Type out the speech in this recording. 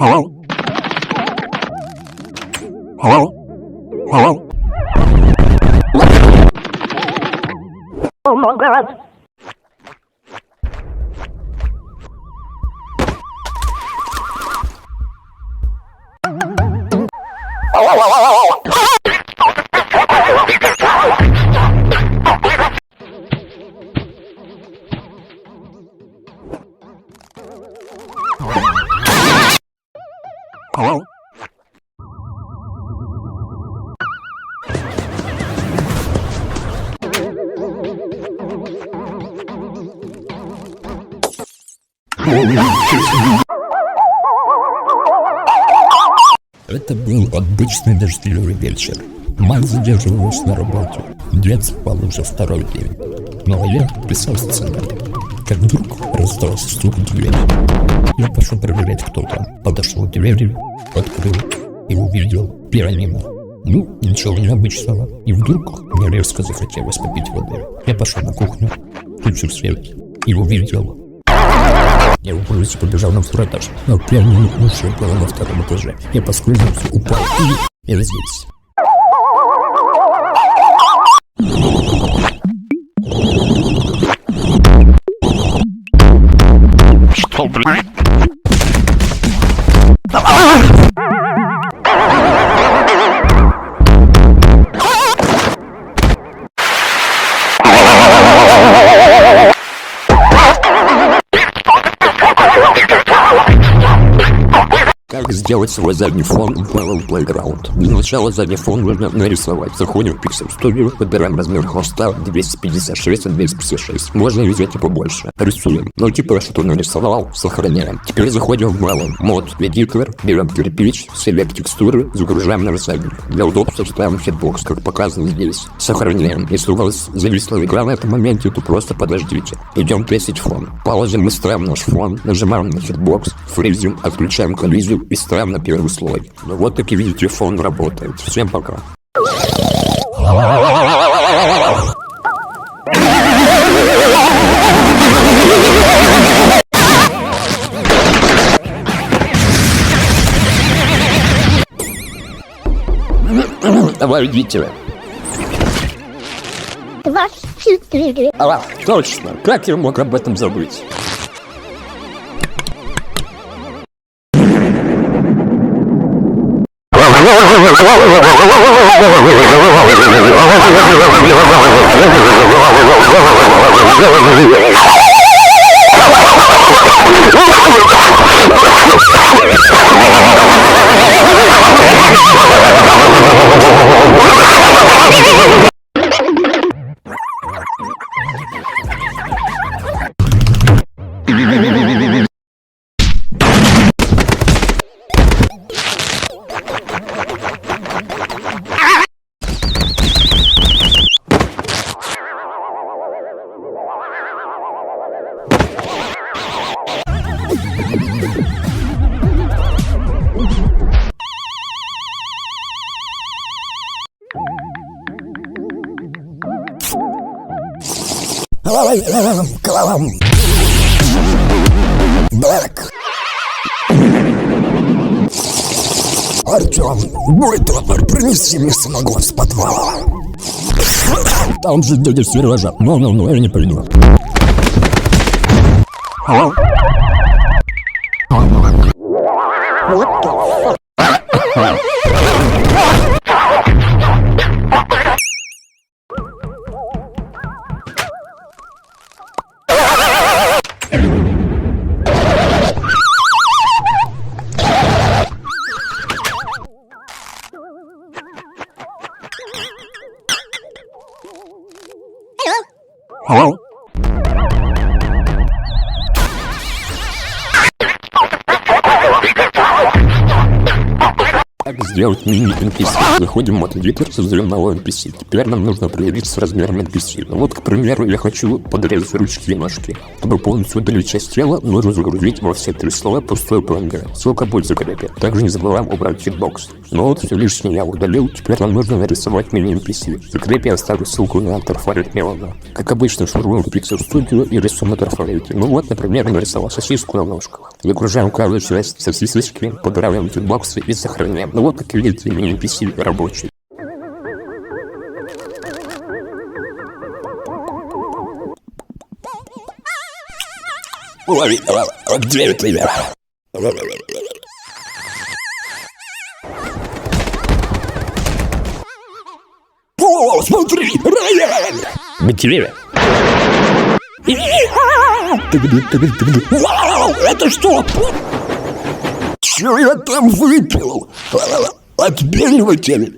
Hello? Hello? Hello? Oh my god! Hello? Это был обычный дождливый вечер. Мать задерживалась на работе. Дед спал уже второй день. Но я писал сценарий. Как вдруг раздался стук в дверь. Я пошел проверять, кто там. Подошел к двери, открыл и увидел пианино. Ну, ничего необычного. И вдруг мне резко захотелось попить воды. Я пошел на кухню, включил свет и увидел. Я в ужасе побежал на второй этаж, но пианино уже было на втором этаже. Я поскользнулся, упал и я здесь. Что, блядь? Как сделать свой задний фон в Marvel Playground? Для начала задний фон нужно нарисовать. Заходим в Pixel Studio, выбираем размер холста 256 на 256. Можно взять и побольше. Рисуем. Ну типа я что-то нарисовал, сохраняем. Теперь заходим в Marvel Mode Editor, берем кирпич, Select текстуры, загружаем на рассадник. Для удобства ставим хитбокс, как показано здесь. Сохраняем. Если у вас зависла игра на этом моменте, то просто подождите. Идем тестить фон. Паузим, мы ставим наш фон, нажимаем на хитбокс, фризим, отключаем коллизию и ставим на первый слой. Ну вот так и видите, фон работает. Всем пока. Давай, идите. 24. А, точно. Как я мог об этом забыть? Блэк. Артём, будь добр, принеси мне самогон с подвала. Там же дядя Сережа. Ну, я не приду. Hello? What the fuck? Hello? сделать мини-NPC. Заходим в мод-эдитор, создаем новый NPC. Теперь нам нужно определиться с размером NPC. Ну вот, к примеру, я хочу подрезать ручки и ножки. Чтобы полностью удалить часть тела, нужно загрузить во все 3 слоя пустой PNG. Ссылка будет в закрепе. Также не забываем убрать хитбокс. Ну вот, все лишнее я удалил. Теперь нам нужно нарисовать мини-NPC. В закрепе я оставлю ссылку на трафарет Мелана. Как обычно, шуруем в Pixel Studio и рисуем на трафарете. Ну вот, например, нарисовал сосиску на ножках. Загружаем каждую часть сосисочки, подравниваем хитбоксы и сохраняем. Ну вот, как видите, мини-NPC рабочий. Лови, дверь твоя. О, смотри, рояль! Материя. Вау, это что? Чё я там выпил? Отбеливатель.